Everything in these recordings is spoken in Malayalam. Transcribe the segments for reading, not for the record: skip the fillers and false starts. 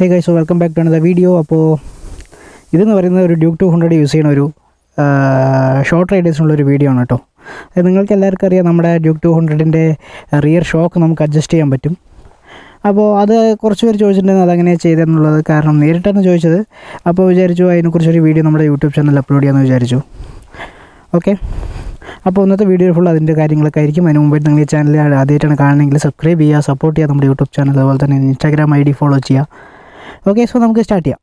Hey guys, so welcome back to another video. അപ്പോൾ ഇതെന്ന് പറയുന്നത് ഒരു ഡ്യൂക്ക് 200 യൂസ് ചെയ്യുന്ന ഒരു ഷോർട്ട് റൈഡേഴ്സിനുള്ളൊരു വീഡിയോ ആണ് കേട്ടോ. നിങ്ങൾക്ക് എല്ലാവർക്കും അറിയാം നമ്മുടെ ഡ്യൂക്ക് 200ൻ്റെ റിയർ ഷോക്ക് നമുക്ക് അഡ്ജസ്റ്റ് ചെയ്യാൻ പറ്റും. അപ്പോൾ അത് കുറച്ച് പേര് ചോദിച്ചിട്ടുണ്ടെങ്കിൽ അതെങ്ങനെയാണ് ചെയ്തതെന്നുള്ളത് കാരണം നേരിട്ടാണ് ചോദിച്ചത്. അപ്പോൾ വിചാരിച്ചു അതിനെക്കുറിച്ചൊരു വീഡിയോ നമ്മുടെ യൂട്യൂബ് ചാനലിൽ അപ്ലോഡ് ചെയ്യാമെന്ന് വിചാരിച്ചു. ഓക്കെ, അപ്പോൾ ഇന്നത്തെ വീഡിയോ ഫുൾ അതിൻ്റെ കാര്യങ്ങളൊക്കെ ആയിരിക്കും. അതിന് മുമ്പായിട്ട് നിങ്ങൾ ഈ ചാനൽ ആദ്യമായിട്ടാണ് കാണണമെങ്കിൽ സബ്സ്ക്രൈബ് ചെയ്യുക, സപ്പോർട്ട് ചെയ്യുക നമ്മുടെ യൂട്യൂബ് ചാനൽ, അതുപോലെ തന്നെ ഇൻസ്റ്റാഗ്രാം ID ഫോളോ ചെയ്യുക. ഓക്കെ, സോ നമുക്ക് സ്റ്റാർട്ട് ചെയ്യാം.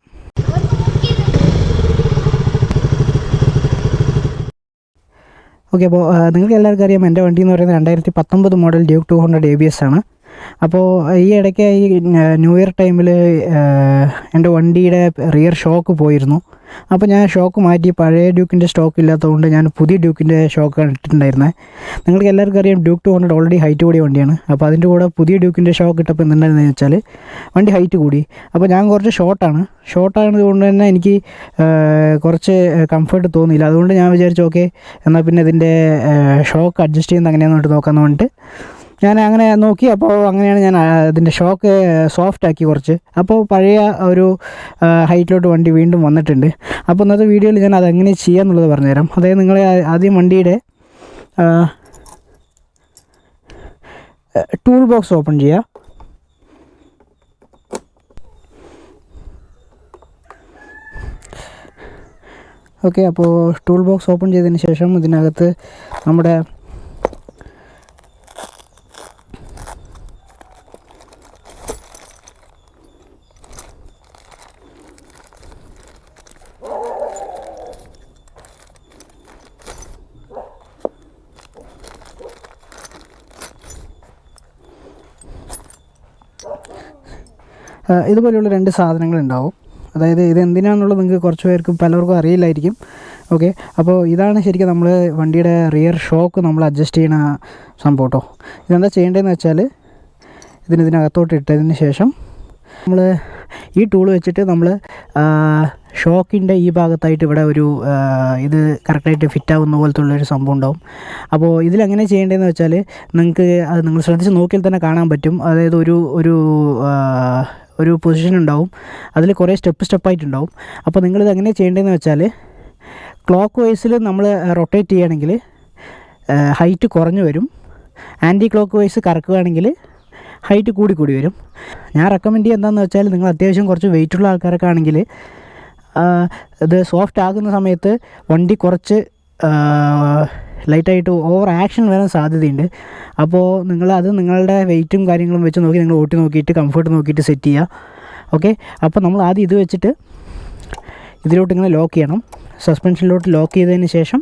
ഓക്കെ, അപ്പോൾ നിങ്ങൾക്ക് എല്ലാവർക്കും അറിയാം എൻ്റെ വണ്ടി എന്ന് പറയുന്നത് 2019 മോഡൽ ഡ്യൂക്ക് 200 ABS ആണ്. അപ്പോൾ ഈ ഇടയ്ക്ക് ഈ ന്യൂ ഇയർ ടൈമിൽ എൻ്റെ വണ്ടിയുടെ റിയർ ഷോക്ക് പോയിരുന്നു. അപ്പോൾ ഞാൻ ഷോക്ക് മാറ്റി പഴയ ഡ്യൂക്കിൻ്റെ സ്റ്റോക്ക് ഇല്ലാത്തതുകൊണ്ട് ഞാൻ പുതിയ ഡ്യൂക്കിൻ്റെ ഷോക്കാണ് ഇട്ടിട്ടുണ്ടായിരുന്നത്. നിങ്ങൾക്ക് എല്ലാവർക്കും അറിയാം ഡ്യൂക്ക് 200 ഓൾറെഡി ഹൈറ്റ് കൂടിയ വണ്ടിയാണ്. അപ്പോൾ അതിൻ്റെ കൂടെ പുതിയ ഡ്യൂക്കിൻ്റെ ഷോക്ക് ഇട്ടപ്പോൾ എന്തുണ്ടായിരുന്നെന്ന് വെച്ചാൽ വണ്ടി ഹൈറ്റ് കൂടി. അപ്പോൾ ഞാൻ കുറച്ച് ഷോർട്ടായതുകൊണ്ട് തന്നെ എനിക്ക് കുറച്ച് കംഫർട്ട് തോന്നിയില്ല. അതുകൊണ്ട് ഞാൻ വിചാരിച്ചു ഓക്കെ എന്നാൽ പിന്നെ ഇതിൻ്റെ ഷോക്ക് അഡ്ജസ്റ്റ് ചെയ്യുന്നത് അങ്ങനെയാണെന്ന് നോക്കാമെന്ന് പറഞ്ഞിട്ട് ഞാൻ അങ്ങനെ നോക്കി. അപ്പോൾ അങ്ങനെയാണ് ഞാൻ അതിൻ്റെ ഷോക്ക് സോഫ്റ്റ് ആക്കി കുറച്ച്. അപ്പോൾ പഴയ ഒരു ഹൈറ്റിലോട്ട് വണ്ടി വീണ്ടും വന്നിട്ടുണ്ട്. അപ്പോൾ ഇന്നത്തെ വീഡിയോയിൽ ഞാൻ അതെങ്ങനെ ചെയ്യാമെന്നുള്ളത് പറഞ്ഞുതരാം. അതായത് നിങ്ങൾ ആദ്യം വണ്ടിയുടെ ടൂൾ ബോക്സ് ഓപ്പൺ ചെയ്യുക. ഓക്കെ, അപ്പോൾ ടൂൾ ബോക്സ് ഓപ്പൺ ചെയ്തതിന് ശേഷം ഇതിനകത്ത് നമ്മുടെ ഇതുപോലെയുള്ള രണ്ട് സാധനങ്ങളുണ്ടാവും. അതായത് ഇത് എന്തിനാണെന്നുള്ളത് നിങ്ങൾക്ക് കുറച്ച് പേർക്ക് പലർക്കും അറിയില്ലായിരിക്കും. ഓക്കെ, അപ്പോൾ ഇതാണ് ശരിക്കും നമ്മൾ വണ്ടിയുടെ റിയർ ഷോക്ക് നമ്മൾ അഡ്ജസ്റ്റ് ചെയ്യുന്ന സംഭവം കേട്ടോ. ഇതെന്താ ചെയ്യേണ്ടതെന്ന് വെച്ചാൽ ഇതിനകത്തോട്ട് ഇട്ടതിന് ശേഷം നമ്മൾ ഈ ടൂൾ വെച്ചിട്ട് നമ്മൾ ഷോക്കിൻ്റെ ഈ ഭാഗത്തായിട്ട് ഇവിടെ ഒരു ഇത് കറക്റ്റായിട്ട് ഫിറ്റ് ആവുന്ന പോലത്തെ ഉള്ളൊരു സംഭവം ഉണ്ടാവും. അപ്പോൾ ഇതിലെങ്ങനെ ചെയ്യേണ്ടതെന്ന് വെച്ചാൽ നിങ്ങൾക്ക് അത് നിങ്ങൾ ശ്രദ്ധിച്ച് നോക്കിയാൽ തന്നെ കാണാൻ പറ്റും. അതായത് ഒരു പൊസിഷൻ ഉണ്ടാവും, അതിൽ കുറേ സ്റ്റെപ്പായിട്ടുണ്ടാവും. അപ്പോൾ നിങ്ങളിത് എങ്ങനെ ചെയ്യേണ്ടതെന്ന് വെച്ചാൽ ക്ലോക്ക് വൈസിൽ നമ്മൾ റൊട്ടേറ്റ് ചെയ്യുകയാണെങ്കിൽ ഹൈറ്റ് കുറഞ്ഞു വരും. ആൻറ്റി ക്ലോക്ക് വൈസ് കറക്കുകയാണെങ്കിൽ ഹൈറ്റ് കൂടി വരും. ഞാൻ റെക്കമെൻഡ് ചെയ്യുക എന്താണെന്ന് വെച്ചാൽ നിങ്ങൾ അത്യാവശ്യം കുറച്ച് വെയിറ്റുള്ള ആൾക്കാരൊക്കെ ആണെങ്കിൽ ഇത് സോഫ്റ്റ് ആകുന്ന സമയത്ത് വണ്ടി കുറച്ച് ലൈറ്റായിട്ട് ഓവർ ആക്ഷൻ വരാൻ സാധ്യതയുണ്ട്. അപ്പോൾ നിങ്ങളുടെ വെയിറ്റും കാര്യങ്ങളും വെച്ച് നോക്കി നിങ്ങൾ ഓട്ടി നോക്കിയിട്ട് കംഫർട്ട് നോക്കിയിട്ട് സെറ്റ് ചെയ്യുക. ഓക്കെ, അപ്പോൾ നമ്മൾ ആദ്യം ഇത് വെച്ചിട്ട് ഇതിലോട്ട് ഇങ്ങനെ ലോക്ക് ചെയ്യണം. സസ്പെൻഷനിലോട്ട് ലോക്ക് ചെയ്തതിന് ശേഷം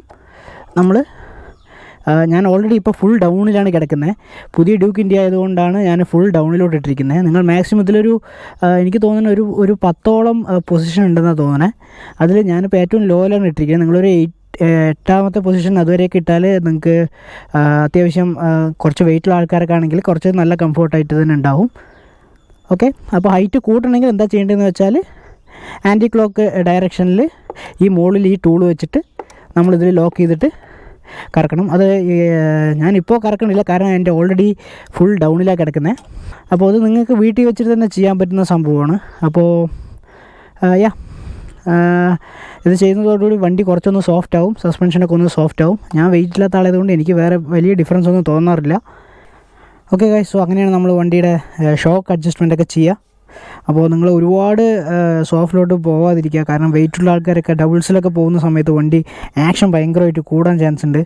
ഞാൻ ഓൾറെഡി ഇപ്പോൾ ഫുൾ ഡൗണിലാണ് കിടക്കുന്നത്. പുതിയ ഡ്യൂക്ക് ഇന്ത്യ ആയതുകൊണ്ടാണ് ഞാൻ ഫുൾ ഡൗണിലോട്ട് ഇട്ടിരിക്കുന്നത്. നിങ്ങൾ മാക്സിമം ഇതിലൊരു എനിക്ക് തോന്നുന്ന ഒരു 10ഓളം പൊസിഷൻ ഉണ്ടെന്നാണ് തോന്നുന്നത്. അതിൽ ഞാനിപ്പോൾ ഏറ്റവും ലോയിലാണ് ഇട്ടിരിക്കുന്നത്. നിങ്ങളൊരു 8ാമത്തെ പൊസിഷൻ അതുവരെയൊക്കെ ഇട്ടാൽ നിങ്ങൾക്ക് അത്യാവശ്യം കുറച്ച് വെയിറ്റുള്ള ആൾക്കാരൊക്കെ ആണെങ്കിൽ കുറച്ച് നല്ല കംഫർട്ടായിട്ട് തന്നെ ഉണ്ടാവും. ഓക്കെ, അപ്പോൾ ഹൈറ്റ് കൂട്ടണമെങ്കിൽ എന്താ ചെയ്യേണ്ടതെന്ന് വെച്ചാൽ ആൻറ്റി ക്ലോക്ക് ഡയറക്ഷനിൽ ഈ മുകളിൽ ഈ ടൂൾ വെച്ചിട്ട് നമ്മളിതിൽ ലോക്ക് ചെയ്തിട്ട് കറക്കണം. അത് ഞാനിപ്പോൾ കറക്കണില്ല, കാരണം എൻ്റെ ഓൾറെഡി ഫുൾ ഡൗണിലാണ് കിടക്കുന്നത്. അപ്പോൾ അത് നിങ്ങൾക്ക് വീട്ടിൽ വെച്ചിട്ട് തന്നെ ചെയ്യാൻ പറ്റുന്ന സംഭവമാണ്. അപ്പോൾ ഇത് ചെയ്യുന്നതോടുകൂടി വണ്ടി കുറച്ചൊന്ന് സോഫ്റ്റ് ആവും, സസ്പെൻഷനൊക്കെ ഒന്ന് സോഫ്റ്റ് ആവും. ഞാൻ വെയിറ്റ് ഇല്ലാത്ത ആളായതുകൊണ്ട് എനിക്ക് വേറെ വലിയ ഡിഫറൻസ് ഒന്നും തോന്നാറില്ല. ഓക്കെ ഗൈസ്, സോ അങ്ങനെയാണ് നമ്മൾ വണ്ടിയുടെ ഷോക്ക് അഡ്ജസ്റ്റ്മെൻ്റ് ഒക്കെ ചെയ്യുക. അപ്പോൾ നിങ്ങൾ ഒരുപാട് സോഫ്റ്റിലോട്ട് പോകാതിരിക്കുക, കാരണം വെയിറ്റുള്ള ആൾക്കാരൊക്കെ ഡബിൾസിലൊക്കെ പോകുന്ന സമയത്ത് വണ്ടി ആക്ഷൻ ഭയങ്കരമായിട്ട് കൂടാൻ ചാൻസ് ഉണ്ട്.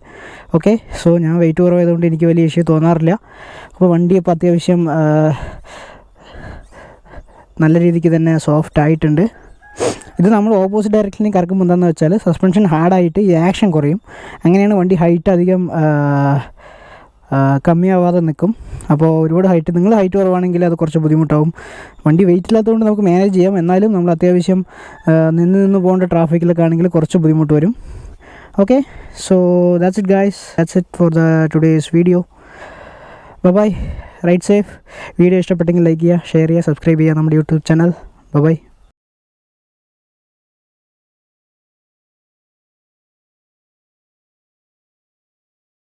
ഓക്കെ, സോ ഞാൻ വെയിറ്റ് കുറവായതുകൊണ്ട് എനിക്ക് വലിയ ഇഷ്യൂ തോന്നാറില്ല. അപ്പോൾ വണ്ടി ഇപ്പോൾ അത്യാവശ്യം നല്ല രീതിക്ക് തന്നെ സോഫ്റ്റ് ആയിട്ടുണ്ട്. ഇത് നമ്മൾ ഓപ്പോസിറ്റ് ഡയറക്ഷനിൽ കറക്കുമ്പോൾ എന്താണെന്ന് വെച്ചാൽ സസ്പെൻഷൻ ഹാർഡായിട്ട് ഈ ആക്ഷൻ കുറയും. അങ്ങനെയാണ് വണ്ടി ഹൈറ്റ് അധികം കമ്മിയാവാതെ നിൽക്കും. അപ്പോൾ ഒരുപാട് നിങ്ങൾ ഹൈറ്റ് കുറവാണെങ്കിൽ അത് കുറച്ച് ബുദ്ധിമുട്ടാവും. വണ്ടി വെയിറ്റ് ഇല്ലാത്തതുകൊണ്ട് നമുക്ക് മാനേജ് ചെയ്യാം. എന്നാലും നമ്മൾ അത്യാവശ്യം നിന്ന് പോകേണ്ട ട്രാഫിക്കിലൊക്കെ ആണെങ്കിൽ കുറച്ച് ബുദ്ധിമുട്ട് വരും. Okay, so that's it guys, that's it for today's video. Bye, ride safe. Video ഇഷ്ടപ്പെട്ടെങ്കിൽ ലൈക്ക് ചെയ്യുക, ഷെയർ ചെയ്യുക, സബ്സ്ക്രൈബ് ചെയ്യുക നമ്മുടെ യൂട്യൂബ് ചാനൽ. ബൈ.